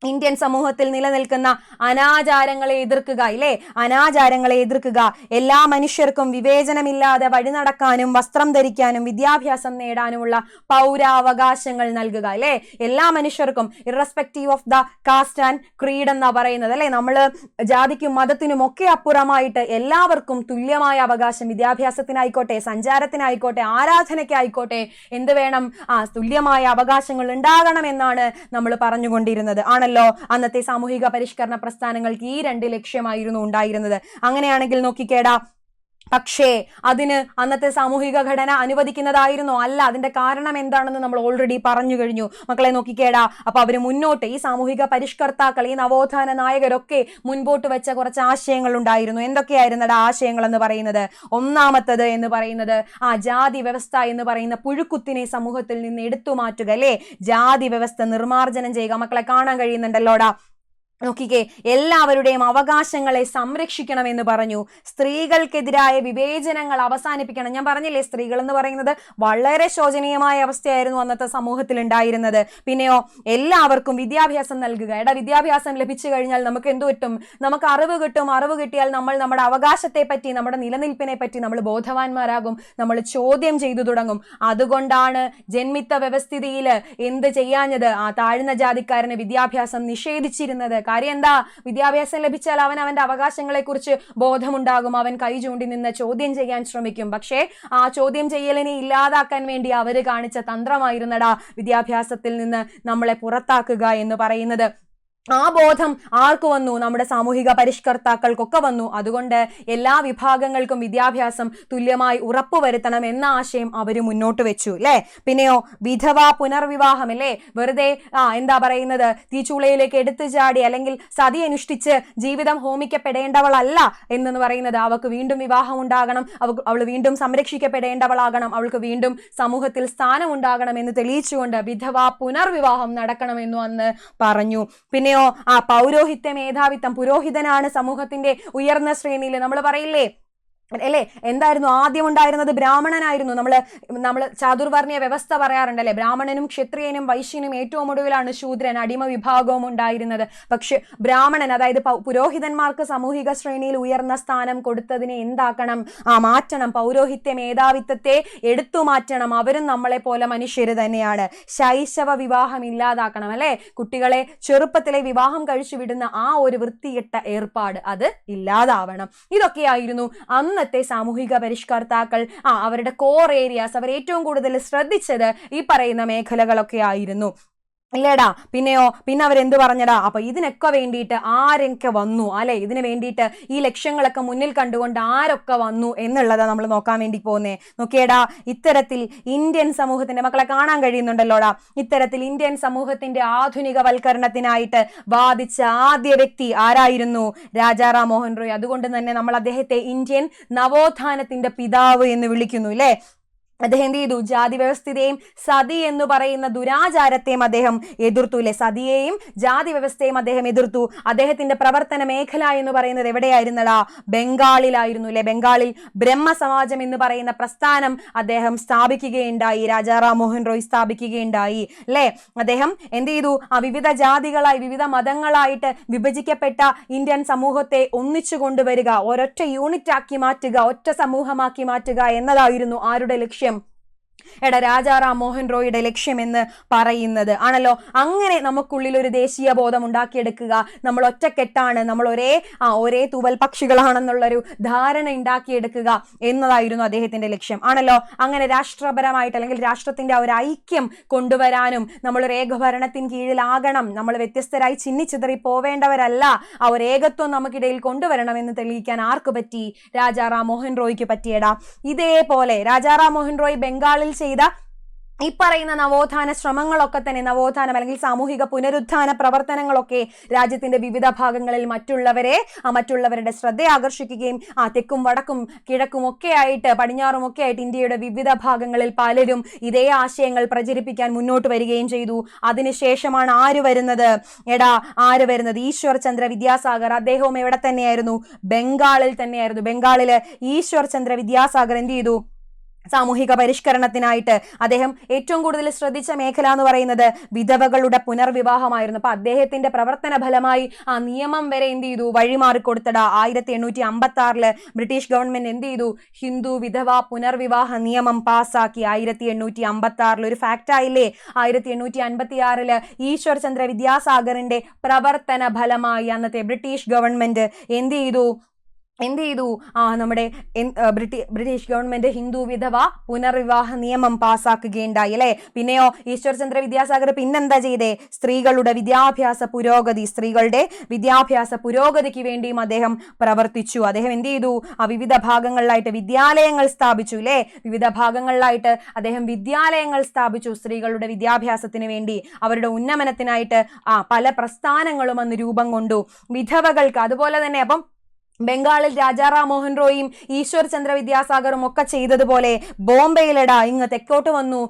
ഇന്ത്യൻ സമൂഹത്തിൽ നിലനിൽക്കുന്ന അനാചാരങ്ങളെ എതിർക്കുക, ഇല്ലേ, അനാചാരങ്ങളെ എതിർക്കുക, എല്ലാ മനുഷ്യർക്കും വിവേചനമില്ലാതെ വഴി നടക്കാനും വസ്ത്രം ധരിക്കാനും വിദ്യാഭ്യാസം നേടാനുമുള്ള പൗരാവകാശങ്ങൾ നൽകുക, അല്ലെ, എല്ലാ മനുഷ്യർക്കും irrespective of the caste and creed എന്നാ പറയുന്നത്, അല്ലെ, നമ്മള് ജാതിക്കും മതത്തിനും ഒക്കെ അപ്പുറമായിട്ട് എല്ലാവർക്കും തുല്യമായ അവകാശം, വിദ്യാഭ്യാസത്തിനായിക്കോട്ടെ, സഞ്ചാരത്തിനായിക്കോട്ടെ, ആരാധനയ്ക്കായിക്കോട്ടെ, എന്ത് വേണം, തുല്യമായ അവകാശങ്ങൾ ഉണ്ടാകണമെന്നാണ് നമ്മൾ പറഞ്ഞുകൊണ്ടിരുന്നത്. ആണല്ലോ, അന്നത്തെ സാമൂഹിക പരിഷ്കരണ പ്രസ്ഥാനങ്ങൾക്ക് ഈ 2 ലക്ഷ്യമായിരുന്നു ഉണ്ടായിരുന്നത്. അങ്ങനെയാണെങ്കിൽ നോക്കിക്കേടാ, പക്ഷേ അതിന് അന്നത്തെ സാമൂഹിക ഘടന അനുവദിക്കുന്നതായിരുന്നോ? അല്ല. അതിന്റെ കാരണം എന്താണെന്ന് നമ്മൾ ഓൾറെഡി പറഞ്ഞു കഴിഞ്ഞു. മക്കളെ നോക്കിക്കേടാ, അപ്പൊ അവര് മുന്നോട്ട്, ഈ സാമൂഹിക പരിഷ്കർത്താക്കൾ, ഈ നവോത്ഥാന നായകരൊക്കെ മുൻപോട്ട് വെച്ച കുറച്ച് ആശയങ്ങൾ ഉണ്ടായിരുന്നു. എന്തൊക്കെയായിരുന്നടാ ആശയങ്ങൾ എന്ന് പറയുന്നത്? ഒന്നാമത്തത് എന്ന് പറയുന്നത് ജാതി വ്യവസ്ഥ എന്ന് പറയുന്ന പുഴുക്കുത്തിനെ സമൂഹത്തിൽ നിന്ന് എടുത്തു മാറ്റുക, അല്ലെ, ജാതി വ്യവസ്ഥ നിർമാർജനം ചെയ്യുക. മക്കളെ കാണാൻ കഴിയുന്നുണ്ടല്ലോടാ, നോക്കിക്കേ, എല്ലാവരുടെയും അവകാശങ്ങളെ സംരക്ഷിക്കണം എന്ന് പറഞ്ഞു. സ്ത്രീകൾക്കെതിരായ വിവേചനങ്ങൾ അവസാനിപ്പിക്കണം. ഞാൻ പറഞ്ഞില്ലേ, സ്ത്രീകൾ എന്ന് പറയുന്നത് വളരെ ശോചനീയമായ അവസ്ഥയായിരുന്നു അന്നത്തെ സമൂഹത്തിൽ ഉണ്ടായിരുന്നത്. പിന്നെയോ എല്ലാവർക്കും വിദ്യാഭ്യാസം നൽകുക. വിദ്യാഭ്യാസം ലഭിച്ചു കഴിഞ്ഞാൽ നമുക്ക് എന്തു കിട്ടും? നമുക്ക് അറിവ് കിട്ടും. അറിവ് കിട്ടിയാൽ നമ്മൾ നമ്മുടെ അവകാശത്തെ പറ്റി, നമ്മുടെ നിലനിൽപ്പിനെ പറ്റി നമ്മൾ ബോധവാന്മാരാകും, നമ്മൾ ചോദ്യം ചെയ്തു തുടങ്ങും. അതുകൊണ്ടാണ് ജന്മിത്ത വ്യവസ്ഥിതിയിൽ എന്ത് ചെയ്യാഞ്ഞത്? താഴ്ന്ന ജാതിക്കാരന് വിദ്യാഭ്യാസം നിഷേധിച്ചിരുന്നത്. കാര്യം എന്താ? വിദ്യാഭ്യാസം ലഭിച്ചാൽ അവൻ അവന്റെ അവകാശങ്ങളെ കുറിച്ച് ബോധമുണ്ടാകും, അവൻ കൈ ചൂണ്ടി നിന്ന് ചോദ്യം ചെയ്യാൻ ശ്രമിക്കും. പക്ഷേ ആ ചോദ്യം ചെയ്യലിനെ ഇല്ലാതാക്കാൻ വേണ്ടി അവര് കാണിച്ച തന്ത്രമായിരുന്നടാ വിദ്യാഭ്യാസത്തിൽ നിന്ന് നമ്മളെ പുറത്താക്കുക എന്ന് പറയുന്നത്. ആ ബോധം ആർക്ക് വന്നു? നമ്മുടെ സാമൂഹിക പരിഷ്കർത്താക്കൾക്കൊക്കെ വന്നു. അതുകൊണ്ട് എല്ലാ വിഭാഗങ്ങൾക്കും വിദ്യാഭ്യാസം തുല്യമായി ഉറപ്പുവരുത്തണം എന്ന ആശയം അവര് മുന്നോട്ട് വെച്ചു, അല്ലെ. പിന്നെയോ വിധവാ പുനർവിവാഹം, അല്ലെ, വെറുതെ എന്താ പറയുന്നത്, തീച്ചൂളയിലേക്ക് എടുത്തു ചാടി അല്ലെങ്കിൽ സതി അനുഷ്ഠിച്ച് ജീവിതം ഹോമിക്കപ്പെടേണ്ടവളല്ല എന്ന് പറയുന്നത്. അവൾക്ക് വീണ്ടും വിവാഹം ഉണ്ടാകണം, അവൾ വീണ്ടും സംരക്ഷിക്കപ്പെടേണ്ടവളാകണം, അവൾക്ക് വീണ്ടും സമൂഹത്തിൽ സ്ഥാനം ഉണ്ടാകണം എന്ന് തെളിയിച്ചുകൊണ്ട് വിധവാ പുനർവിവാഹം നടക്കണമെന്നു അന്ന് പറഞ്ഞു. പിന്നെ പൗരോഹിത്യ മേധാവിത്വം, പുരോഹിതനാണ് സമൂഹത്തിന്റെ ഉയർന്ന ശ്രേണിയിൽ. നമ്മൾ പറയില്ലേ, അല്ലെ, എന്തായിരുന്നു ആദ്യം ഉണ്ടായിരുന്നത്? ബ്രാഹ്മണനായിരുന്നു. നമ്മള് ചാതുർവർണ്ണയ വ്യവസ്ഥ പറയാറുണ്ടല്ലേ, ബ്രാഹ്മണനും ക്ഷത്രിയനും വൈശ്യനും ഏറ്റവും ഒടുവിലാണ് ശൂദ്രൻ, അടിമ വിഭാഗവും ഉണ്ടായിരുന്നത്. പക്ഷെ ബ്രാഹ്മണൻ, അതായത് പുരോഹിതന്മാർക്ക് സാമൂഹിക ശ്രേണിയിൽ ഉയർന്ന സ്ഥാനം കൊടുത്തതിനെ എന്താക്കണം? മാറ്റണം. പൗരോഹിത്യ മേധാവിത്വത്തെ എടുത്തു മാറ്റണം. അവരും നമ്മളെ പോലെ മനുഷ്യര് തന്നെയാണ്. ശൈശവ വിവാഹം ഇല്ലാതാക്കണം, അല്ലെ, കുട്ടികളെ ചെറുപ്പത്തിലെ വിവാഹം കഴിച്ചു വിടുന്ന ആ ഒരു വൃത്തികെട്ട ഏർപ്പാട് അത് ഇല്ലാതാവണം. ഇതൊക്കെയായിരുന്നു അന്നത്തെ സാമൂഹിക പരിഷ്കർത്താക്കൾ അവരുടെ കോർ ഏരിയാസ്. അവർ ഏറ്റവും കൂടുതൽ ശ്രദ്ധിച്ചത് ഈ പറയുന്ന മേഖലകളൊക്കെ ആയിരുന്നു, ഇല്ലേടാ. പിന്നെ അവരെന്ത് പറഞ്ഞടാ? അപ്പൊ ഇതിനൊക്കെ വേണ്ടിയിട്ട് ആരൊക്കെ വന്നു, അല്ലെ, ഇതിനു വേണ്ടിയിട്ട് ഈ ലക്ഷ്യങ്ങളൊക്കെ മുന്നിൽ കണ്ടുകൊണ്ട് ആരൊക്കെ വന്നു എന്നുള്ളതാ നമ്മൾ നോക്കാൻ വേണ്ടി പോകുന്നേ. നോക്കിയേടാ, ഇത്തരത്തിൽ ഇന്ത്യൻ സമൂഹത്തിന്റെ, മക്കളെ കാണാൻ കഴിയുന്നുണ്ടല്ലോടാ, ഇത്തരത്തിൽ ഇന്ത്യൻ സമൂഹത്തിന്റെ ആധുനികവൽക്കരണത്തിനായിട്ട് വാദിച്ച ആദ്യ വ്യക്തി ആരായിരുന്നു? രാജാറാം മോഹൻ റോയ്. അതുകൊണ്ട് തന്നെ നമ്മൾ അദ്ദേഹത്തെ ഇന്ത്യൻ നവോത്ഥാനത്തിന്റെ പിതാവ് എന്ന് വിളിക്കുന്നു, അല്ലെ. അദ്ദേഹം എന്ത് ചെയ്തു? ജാതി വ്യവസ്ഥയെയും സതി എന്ന് പറയുന്ന ദുരാചാരത്തെയും അദ്ദേഹം എതിർത്തു, അല്ലെ. സതിയെയും ജാതി വ്യവസ്ഥയും അദ്ദേഹം എതിർത്തു. അദ്ദേഹത്തിന്റെ പ്രവർത്തന മേഖല എന്ന് പറയുന്നത് എവിടെയായിരുന്നടാ? ബംഗാളിലായിരുന്നു, അല്ലെ. ബംഗാളിൽ ബ്രഹ്മസമാജം എന്ന് പറയുന്ന പ്രസ്ഥാനം അദ്ദേഹം സ്ഥാപിക്കുകയുണ്ടായി. രാജാറാം മോഹൻ റോയ് സ്ഥാപിക്കുകയുണ്ടായി, അല്ലെ. അദ്ദേഹം എന്ത് ചെയ്തു? വിവിധ ജാതികളായി, വിവിധ മതങ്ങളായിട്ട് വിഭജിക്കപ്പെട്ട ഇന്ത്യൻ സമൂഹത്തെ ഒന്നിച്ചു കൊണ്ടുവരിക, ഒരൊറ്റ യൂണിറ്റ് ആക്കി മാറ്റുക, ഒറ്റ സമൂഹമാക്കി മാറ്റുക എന്നതായിരുന്നു ആരുടെ ലക്ഷ്യം? രാജാറാം മോഹൻ റോയിയുടെ ലക്ഷ്യം എന്ന് പറയുന്നത്. ആണല്ലോ. അങ്ങനെ നമുക്കുള്ളിൽ ഒരു ദേശീയ ബോധം ഉണ്ടാക്കിയെടുക്കുക, നമ്മൾ ഒറ്റക്കെട്ടാണ്, നമ്മൾ ഒരേ തൂവൽ പക്ഷികളാണെന്നുള്ളൊരു ധാരണ ഉണ്ടാക്കിയെടുക്കുക എന്നതായിരുന്നു അദ്ദേഹത്തിന്റെ ലക്ഷ്യം. ആണല്ലോ. അങ്ങനെ രാഷ്ട്രപരമായിട്ട് അല്ലെങ്കിൽ രാഷ്ട്രത്തിന്റെ ഒരു ഐക്യം കൊണ്ടുവരാനും, നമ്മളൊരു ഏകഭരണത്തിന് കീഴിലാകണം, നമ്മൾ വ്യത്യസ്തരായി ചിന്നിച്ചിതറി പോവേണ്ടവരല്ല, ആ ഒരു ഏകത്വം നമുക്കിടയിൽ കൊണ്ടുവരണം എന്ന് തെളിയിക്കാൻ ആർക്ക് പറ്റി? രാജാറാം മോഹൻ റോയ്ക്ക് പറ്റിയടാ. ഇതേപോലെ രാജാറാം മോഹൻ റോയ് ബംഗാളിൽ ചെയ്ത ഈ പറയുന്ന നവോത്ഥാന ശ്രമങ്ങളൊക്കെ തന്നെ, നവോത്ഥാനം അല്ലെങ്കിൽ സാമൂഹിക പുനരുത്ഥാന പ്രവർത്തനങ്ങളൊക്കെ രാജ്യത്തിന്റെ വിവിധ ഭാഗങ്ങളിൽ മറ്റുള്ളവരുടെ ശ്രദ്ധ ആകർഷിക്കുകയും തെക്കും വടക്കും കിഴക്കും ഒക്കെ ആയിട്ട്, പടിഞ്ഞാറും ഒക്കെ ആയിട്ട് ഇന്ത്യയുടെ വിവിധ ഭാഗങ്ങളിൽ പലരും ഇതേ ആശയങ്ങൾ പ്രചരിപ്പിക്കാൻ മുന്നോട്ട് വരികയും ചെയ്തു. അതിനുശേഷമാണ് ആര് വരുന്നത്? ഈശ്വർ ചന്ദ്ര വിദ്യാസാഗർ. അദ്ദേഹവും എവിടെ തന്നെയായിരുന്നു? ബംഗാളിൽ തന്നെയായിരുന്നു. ബംഗാളില് ഈശ്വർ ചന്ദ്ര വിദ്യാസാഗർ എന്ത് ചെയ്തു? സാമൂഹിക പരിഷ്കരണത്തിനായിട്ട് അദ്ദേഹം ഏറ്റവും കൂടുതൽ ശ്രദ്ധിച്ച മേഖല എന്ന് പറയുന്നത് വിധവകളുടെ പുനർവിവാഹമായിരുന്നു. അപ്പൊ അദ്ദേഹത്തിന്റെ പ്രവർത്തന ഫലമായി ആ നിയമം വരെ എന്ത് ചെയ്തു? വഴിമാറിക്കൊടുത്തട. 1856 ബ്രിട്ടീഷ് ഗവൺമെന്റ് എന്ത് ചെയ്തു? ഹിന്ദു വിധവ പുനർവിവാഹ നിയമം പാസാക്കി. 1856 ഒരു ഫാക്ട് ആയില്ലേ? 1856 ഈശ്വർ ചന്ദ്ര വിദ്യാസാഗറിന്റെ പ്രവർത്തന ഫലമായി അന്നത്തെ ബ്രിട്ടീഷ് ഗവൺമെന്റ് എന്ത് ചെയ്തു? നമ്മുടെ ബ്രിട്ടീഷ് ഗവൺമെന്റ് ഹിന്ദു വിധവ പുനർവിവാഹ നിയമം പാസാക്കുകയുണ്ടായി അല്ലെ. പിന്നെയോ ഈശ്വർ ചന്ദ്ര വിദ്യാസാഗർ പിന്നെന്താ ചെയ്തേ? സ്ത്രീകളുടെ വിദ്യാഭ്യാസ പുരോഗതിക്ക് വേണ്ടിയും അദ്ദേഹം പ്രവർത്തിച്ചു. അദ്ദേഹം എന്ത് ചെയ്തു? വിവിധ ഭാഗങ്ങളിലായിട്ട് വിദ്യാലയങ്ങൾ സ്ഥാപിച്ചു അല്ലെ. വിവിധ ഭാഗങ്ങളിലായിട്ട് അദ്ദേഹം വിദ്യാലയങ്ങൾ സ്ഥാപിച്ചു. സ്ത്രീകളുടെ വിദ്യാഭ്യാസത്തിന് വേണ്ടി, അവരുടെ ഉന്നമനത്തിനായിട്ട് പല പ്രസ്ഥാനങ്ങളും അന്ന് രൂപം കൊണ്ടു. വിധവകൾക്ക് അതുപോലെ തന്നെ അപ്പം ബംഗാളിൽ രാജാറാം മോഹൻ റോയും ഈശ്വർ ചന്ദ്ര വിദ്യാസാഗറും ഒക്കെ ചെയ്തതുപോലെ ബോംബെയിലെടാ ഇങ്ങ് തെക്കോട്ട് വന്നു.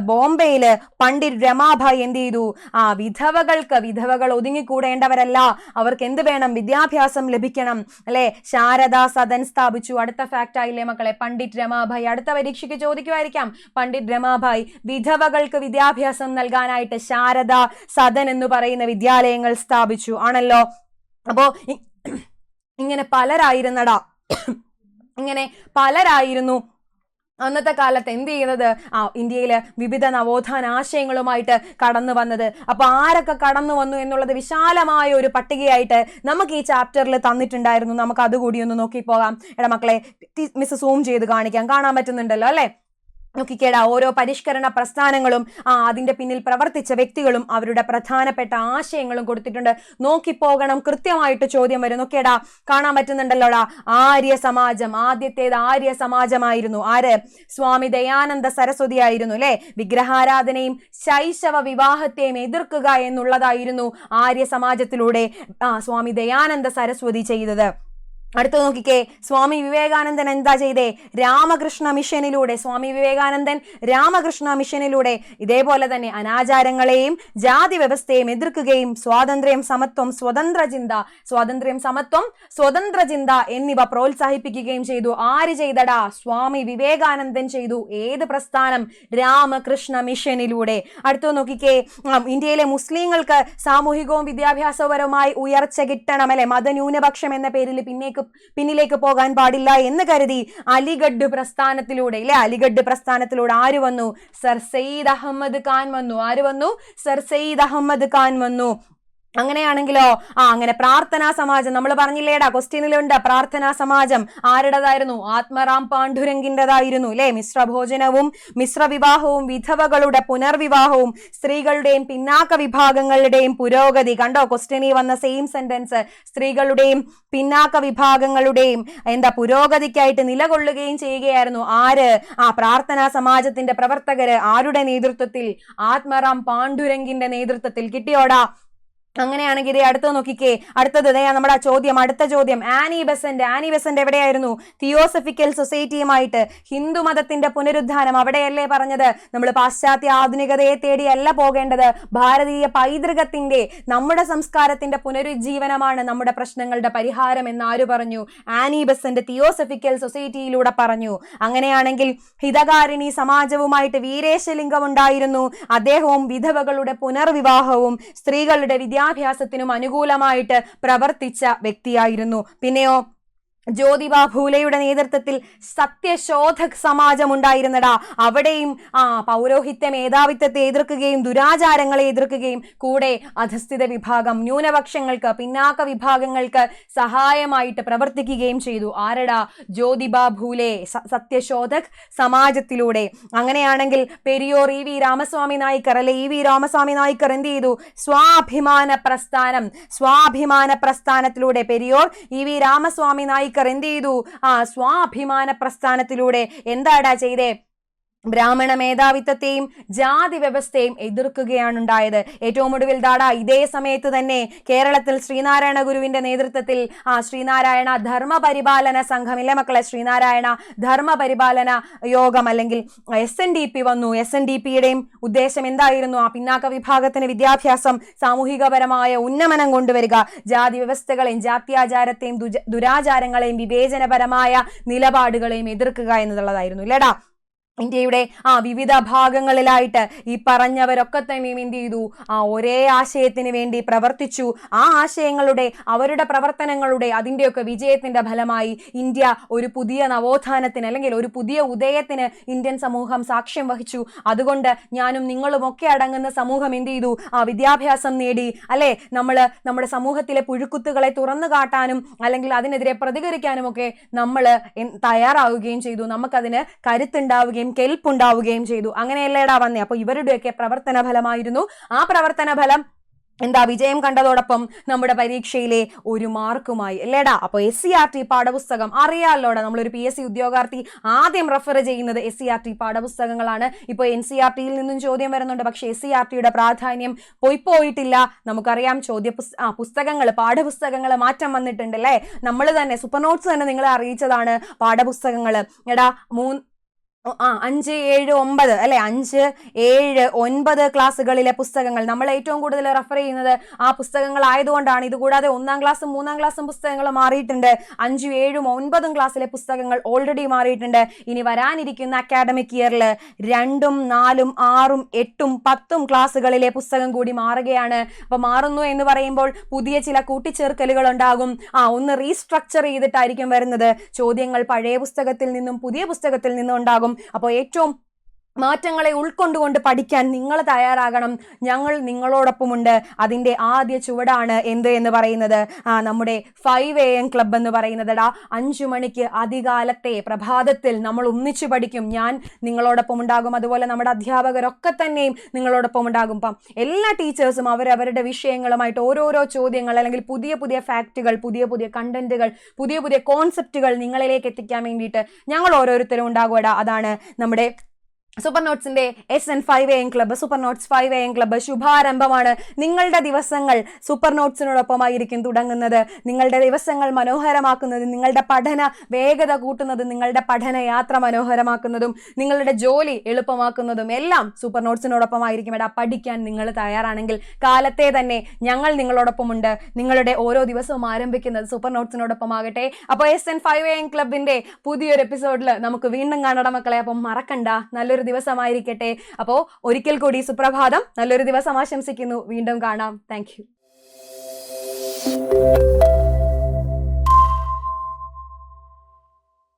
ബോംബെയില് പണ്ഡിറ്റ് രമാഭായ് എന്ത് ചെയ്തു? വിധവകൾ ഒതുങ്ങിക്കൂടേണ്ടവരല്ല, അവർക്ക് എന്ത് വേണം? വിദ്യാഭ്യാസം ലഭിക്കണം അല്ലെ. ശാരദാ സദൻ സ്ഥാപിച്ചു. അടുത്ത ഫാക്ട് ആയില്ലേ മക്കളെ? പണ്ഡിറ്റ് രമാഭായ്. അടുത്ത പരീക്ഷയ്ക്ക് ചോദിക്കുമായിരിക്കാം. പണ്ഡിറ്റ് രമാഭായ് വിധവകൾക്ക് വിദ്യാഭ്യാസം നൽകാനായിട്ട് ശാരദാ സദൻ എന്ന് പറയുന്ന വിദ്യാലയങ്ങൾ സ്ഥാപിച്ചു. ആണല്ലോ. അപ്പോ ഇങ്ങനെ പലരായിരുന്നു അന്നത്തെ കാലത്ത് എന്ത് ചെയ്യുന്നത്? ഇന്ത്യയില് വിവിധ നവോത്ഥാന ആശയങ്ങളുമായിട്ട് കടന്നു വന്നത്. അപ്പൊ ആരൊക്കെ കടന്നു വന്നു എന്നുള്ളത് വിശാലമായ ഒരു പട്ടികയായിട്ട് നമുക്ക് ഈ ചാപ്റ്ററിൽ തന്നിട്ടുണ്ടായിരുന്നു. നമുക്ക് അതുകൂടി ഒന്ന് നോക്കിപ്പോകാം. മക്കളെ മിസ് സൂം ചെയ്ത് കാണാൻ പറ്റുന്നുണ്ടല്ലോ അല്ലെ? നോക്കിക്കേടാ, ഓരോ പരിഷ്കരണ പ്രസ്ഥാനങ്ങളും അതിന്റെ പിന്നിൽ പ്രവർത്തിച്ച വ്യക്തികളും അവരുടെ പ്രധാനപ്പെട്ട ആശയങ്ങളും കൊടുത്തിട്ടുണ്ട്. നോക്കിപ്പോകണം, കൃത്യമായിട്ട് ചോദ്യം വരും. നോക്കിയേടാ, കാണാൻ പറ്റുന്നുണ്ടല്ലോടാ. ആര്യ സമാജം, ആദ്യത്തേത് ആര്യ സമാജമായിരുന്നു. ആര്? സ്വാമി ദയാനന്ദ സരസ്വതി ആയിരുന്നു അല്ലെ. വിഗ്രഹാരാധനയും ശൈശവ വിവാഹത്തെയും എതിർക്കുക എന്നുള്ളതായിരുന്നു ആര്യ സമാജത്തിലൂടെ സ്വാമി ദയാനന്ദ സരസ്വതി ചെയ്തത്. അടുത്ത നോക്കിക്കേ, സ്വാമി വിവേകാനന്ദൻ എന്താ ചെയ്തേ? രാമകൃഷ്ണ മിഷനിലൂടെ ഇതേപോലെ തന്നെ അനാചാരങ്ങളെയും ജാതി വ്യവസ്ഥയെയും എതിർക്കുകയും സ്വാതന്ത്ര്യം സമത്വം സ്വതന്ത്ര ചിന്ത എന്നിവ പ്രോത്സാഹിപ്പിക്കുകയും ചെയ്തു. ആര് ചെയ്തടാ? സ്വാമി വിവേകാനന്ദൻ ചെയ്തു. ഏത് പ്രസ്ഥാനം? രാമകൃഷ്ണ മിഷനിലൂടെ. അടുത്ത നോക്കിക്കേ, ഇന്ത്യയിലെ മുസ്ലിങ്ങൾക്ക് സാമൂഹികവും വിദ്യാഭ്യാസപരവുമായി ഉയർച്ച കിട്ടണം അല്ലെ. മതന്യൂനപക്ഷം എന്ന പേരിൽ പിന്നിലേക്ക് പോകാൻ പാടില്ല എന്ന് കരുതി അലിഗഡ് പ്രസ്ഥാനത്തിലൂടെ ആര് വന്നു? സർ സെയ്ദ് അഹമ്മദ് ഖാൻ വന്നു. അങ്ങനെയാണെങ്കിലോ അങ്ങനെ പ്രാർത്ഥനാ സമാജം നമ്മൾ പറഞ്ഞില്ലേടാ, ക്വസ്റ്റ്യനിലുണ്ട്. പ്രാർത്ഥനാ സമാജം ആരുടേതായിരുന്നു? ആത്മറാം പാണ്ഡുരംഗിൻ്റെതായിരുന്നു അല്ലെ. മിശ്രഭോജനവും മിശ്രവിവാഹവും വിധവകളുടെ പുനർവിവാഹവും സ്ത്രീകളുടെയും പിന്നാക്ക വിഭാഗങ്ങളുടെയും പുരോഗതി. കണ്ടോ, ക്വസ്റ്റ്യനിൽ വന്ന സെയിം സെന്റൻസ്. സ്ത്രീകളുടെയും പിന്നാക്ക വിഭാഗങ്ങളുടെയും പുരോഗതിക്കായിട്ട് നിലകൊള്ളുകയും ചെയ്യുകയായിരുന്നു ആര്? പ്രാർത്ഥനാ സമാജത്തിന്റെ പ്രവർത്തകര്. ആരുടെ നേതൃത്വത്തിൽ? ആത്മറാം പാണ്ഡുരംഗിന്റെ നേതൃത്വത്തിൽ. കിട്ടിയോടാ? അങ്ങനെയാണെങ്കിൽ അടുത്ത നോക്കിക്കേ, അടുത്തത് നമ്മുടെ അടുത്ത ചോദ്യം. ആനി ബെസന്റ് എവിടെയായിരുന്നു? തിയോസഫിക്കൽ സൊസൈറ്റിയുമായിട്ട്. ഹിന്ദു മതത്തിന്റെ പുനരുദ്ധാനം അവിടെയല്ലേ പറഞ്ഞത്? നമ്മൾ പാശ്ചാത്യ ആധുനികതയെ തേടിയല്ല പോകേണ്ടത്. ഭാരതീയ പൈതൃകത്തിന്റെ, നമ്മുടെ സംസ്കാരത്തിന്റെ പുനരുജ്ജീവനമാണ് നമ്മുടെ പ്രശ്നങ്ങളുടെ പരിഹാരം എന്ന് ആര് പറഞ്ഞു? ആനി ബെസന്റ് തിയോസഫിക്കൽ സൊസൈറ്റിയിലൂടെ പറഞ്ഞു. അങ്ങനെയാണെങ്കിൽ ഹിതകാരിണി സമാജവുമായിട്ട് വീരേശലിംഗം ഉണ്ടായിരുന്നു. അദ്ദേഹവും വിധവകളുടെ പുനർവിവാഹവും സ്ത്രീകളുടെ വിദ്യാഭ്യാസത്തിനും അനുകൂലമായിട്ട് പ്രവർത്തിച്ച വ്യക്തിയായിരുന്നു. പിന്നെയോ ജ്യോതിബ ഫൂലെയുടെ നേതൃത്വത്തിൽ സത്യശോധക് സമാജം ഉണ്ടായിരുന്നടാ. അവിടെയും പൗരോഹിത്യ മേധാവിത്വത്തെ എതിർക്കുകയും ദുരാചാരങ്ങളെ എതിർക്കുകയും കൂടെ അധസ്ഥിത വിഭാഗം, ന്യൂനപക്ഷങ്ങൾക്ക്, പിന്നാക്ക വിഭാഗങ്ങൾക്ക് സഹായമായിട്ട് പ്രവർത്തിക്കുകയും ചെയ്തു. ആരടാ? ജ്യോതിബ ഫൂലെ സത്യശോധക് സമാജത്തിലൂടെ. അങ്ങനെയാണെങ്കിൽ പെരിയോർ ഇ വി രാമസ്വാമി നായ്ക്കർ എന്ത് ചെയ്തു? സ്വാഭിമാന പ്രസ്ഥാനത്തിലൂടെ പെരിയോർ ഇ വി രാമസ്വാമി നായ്ക്കർ എന്ത് ചെയ്തു? സ്വാഭിമാന പ്രസ്ഥാനത്തിലൂടെ എന്താടാ ചെയ്തേ? ബ്രാഹ്മണ മേധാവിത്വത്തെയും ജാതി വ്യവസ്ഥയും എതിർക്കുകയാണ് ഉണ്ടായത്. ഏറ്റവും ഒടുവിൽ ഇതേ സമയത്ത് തന്നെ കേരളത്തിൽ ശ്രീനാരായണ ഗുരുവിന്റെ നേതൃത്വത്തിൽ ശ്രീനാരായണ ധർമ്മപരിപാലന സംഘം, ഇല്ലേ മക്കളെ, ശ്രീനാരായണ ധർമ്മപരിപാലന യോഗം അല്ലെങ്കിൽ SNDP വന്നു. SNDPയുടെയും ഉദ്ദേശം എന്തായിരുന്നു? പിന്നാക്ക വിഭാഗത്തിന് വിദ്യാഭ്യാസം, സാമൂഹികപരമായ ഉന്നമനം കൊണ്ടുവരിക, ജാതി വ്യവസ്ഥകളെയും ജാത്യാചാരത്തെയും ദുരാചാരങ്ങളെയും വിവേചനപരമായ നിലപാടുകളെയും എതിർക്കുക എന്നുള്ളതായിരുന്നു. ഇല്ലടാ, ഇന്ത്യയുടെ വിവിധ ഭാഗങ്ങളിലായിട്ട് ഈ പറഞ്ഞവരൊക്കെ തന്നെയും എന്ത് ചെയ്തു? ഒരേ ആശയത്തിന് വേണ്ടി പ്രവർത്തിച്ചു. ആ ആശയങ്ങളുടെ, അവരുടെ പ്രവർത്തനങ്ങളുടെ, അതിൻ്റെയൊക്കെ വിജയത്തിന്റെ ഫലമായി ഇന്ത്യ ഒരു പുതിയ നവോത്ഥാനത്തിന് അല്ലെങ്കിൽ ഒരു പുതിയ ഉദയത്തിന് ഇന്ത്യൻ സമൂഹം സാക്ഷ്യം വഹിച്ചു. അതുകൊണ്ട് ഞാനും നിങ്ങളും ഒക്കെ അടങ്ങുന്ന സമൂഹം എന്ത് ചെയ്തു? വിദ്യാഭ്യാസം നേടി, അല്ലെ, നമ്മുടെ സമൂഹത്തിലെ പുഴുക്കുത്തുകളെ തുറന്നു കാട്ടാനും അല്ലെങ്കിൽ അതിനെതിരെ പ്രതികരിക്കാനും ഒക്കെ നമ്മൾ തയ്യാറാവുകയും ചെയ്തു. നമുക്കതിന് കരുത്തുണ്ടാവുകയും കെൽപ്പുണ്ടാവുകയും ചെയ്തു. അങ്ങനെയല്ലേടാ വന്നേ. അപ്പൊ ഇവരുടെയൊക്കെ പ്രവർത്തന ഫലമായിരുന്നു. ആ പ്രവർത്തന ഫലം വിജയം കണ്ടതോടൊപ്പം നമ്മുടെ പരീക്ഷയിലെ ഒരു മാർക്കുമായി, അല്ലേടാ. അപ്പോൾ SCERT പാഠപുസ്തകം അറിയാമല്ലോടാ. നമ്മളൊരു PSC ഉദ്യോഗാർത്ഥി ആദ്യം റെഫർ ചെയ്യുന്നത് SCERT പാഠപുസ്തകങ്ങളാണ്. ഇപ്പോൾ NCERTയിൽ നിന്നും ചോദ്യം വരുന്നുണ്ട്, പക്ഷേ SCERTയുടെ പ്രാധാന്യം പോയിട്ടില്ല. നമുക്കറിയാം, പുസ്തകങ്ങൾ, പാഠപുസ്തകങ്ങൾ മാറ്റം വന്നിട്ടുണ്ട്, അല്ലേ. നമ്മൾ തന്നെ സൂപ്പർ നോട്ട്സ് തന്നെ നിങ്ങളെ അറിയിച്ചതാണ് പാഠപുസ്തകങ്ങൾ. 5, 7, 9 അല്ലെ, 5, 7, 9 ക്ലാസ്സുകളിലെ പുസ്തകങ്ങൾ നമ്മൾ ഏറ്റവും കൂടുതൽ റെഫർ ചെയ്യുന്നത് ആ പുസ്തകങ്ങൾ ആയതുകൊണ്ടാണ്. ഇതുകൂടാതെ 1-ാം ക്ലാസ്സും 3-ാം ക്ലാസ്സും പുസ്തകങ്ങൾ മാറിയിട്ടുണ്ട്. 5, 7, 9 ക്ലാസ്സിലെ പുസ്തകങ്ങൾ ഓൾറെഡി മാറിയിട്ടുണ്ട്. ഇനി വരാനിരിക്കുന്ന അക്കാഡമിക് ഇയറിൽ 2, 4, 6, 8, 10 ക്ലാസ്സുകളിലെ പുസ്തകം കൂടി മാറുകയാണ്. അപ്പൊ മാറുന്നു എന്ന് പറയുമ്പോൾ പുതിയ ചില കൂട്ടിച്ചേർക്കലുകൾ ഉണ്ടാകും. ഒന്ന് റീസ്ട്രക്ചർ ചെയ്തിട്ടായിരിക്കും വരുന്നത്. ചോദ്യങ്ങൾ പഴയ പുസ്തകത്തിൽ നിന്നും പുതിയ പുസ്തകത്തിൽ നിന്നും ഉണ്ടാകും. അപ്പോൾ ഏറ്റവും മാറ്റങ്ങളെ ഉൾക്കൊണ്ടുകൊണ്ട് പഠിക്കാൻ നിങ്ങൾ തയ്യാറാകണം. ഞങ്ങൾ നിങ്ങളോടൊപ്പമുണ്ട്. അതിൻ്റെ ആദ്യ ചുവടാണ് എന്ന് പറയുന്നത് നമ്മുടെ 5 AM ക്ലബ് എന്ന് പറയുന്നതടാ. 5 മണിക്ക് അതികാലത്തെ പ്രഭാതത്തിൽ നമ്മൾ ഒന്നിച്ചു പഠിക്കും. ഞാൻ നിങ്ങളോടൊപ്പം ഉണ്ടാകും. അതുപോലെ നമ്മുടെ അധ്യാപകരൊക്കെ തന്നെയും നിങ്ങളോടൊപ്പം ഉണ്ടാകും. അപ്പം എല്ലാ ടീച്ചേഴ്സും അവരവരുടെ വിഷയങ്ങളുമായിട്ട് ഓരോരോ ചോദ്യങ്ങൾ അല്ലെങ്കിൽ പുതിയ പുതിയ ഫാക്റ്റുകൾ, പുതിയ പുതിയ കണ്ടന്റുകൾ, പുതിയ പുതിയ കോൺസെപ്റ്റുകൾ നിങ്ങളിലേക്ക് എത്തിക്കാൻ വേണ്ടിയിട്ട് ഞങ്ങൾ ഓരോരുത്തരും ഉണ്ടാകുമടാ. അതാണ് നമ്മുടെ സൂപ്പർ നോട്ട്സിന്റെ SN 5 AM club, super notes 5 AM club ശുഭാരംഭമാണ്. നിങ്ങളുടെ ദിവസങ്ങൾ സൂപ്പർ നോട്ട്സിനോടൊപ്പമായിരിക്കും തുടങ്ങുന്നത്. നിങ്ങളുടെ ദിവസങ്ങൾ മനോഹരമാക്കുന്നത്, നിങ്ങളുടെ പഠന വേഗത കൂട്ടുന്നതും, നിങ്ങളുടെ പഠന യാത്ര മനോഹരമാക്കുന്നതും, നിങ്ങളുടെ ജോലി എളുപ്പമാക്കുന്നതും എല്ലാം സൂപ്പർ നോട്ട്സിനോടൊപ്പമായിരിക്കും. പഠിക്കാൻ നിങ്ങൾ തയ്യാറാണെങ്കിൽ കാലത്തെ തന്നെ ഞങ്ങൾ നിങ്ങളോടൊപ്പമുണ്ട്. നിങ്ങളുടെ ഓരോ ദിവസവും ആരംഭിക്കുന്നത് സൂപ്പർ നോട്ട്സിനോടൊപ്പമാകട്ടെ. അപ്പോൾ SN 5 AM ക്ലബിന്റെ പുതിയൊരു എപ്പിസോഡിൽ നമുക്ക് വീണ്ടും കാണണം മക്കളെ. അപ്പം മറക്കണ്ട, നല്ലൊരു ദിവസമായിരിക്കട്ടെ. അപ്പോൾ ഒരിക്കൽ കൂടി സുപ്രഭാതം, നല്ലൊരു ദിവസം ആശംസിക്കുന്നു. വീണ്ടും കാണാം. Thank you.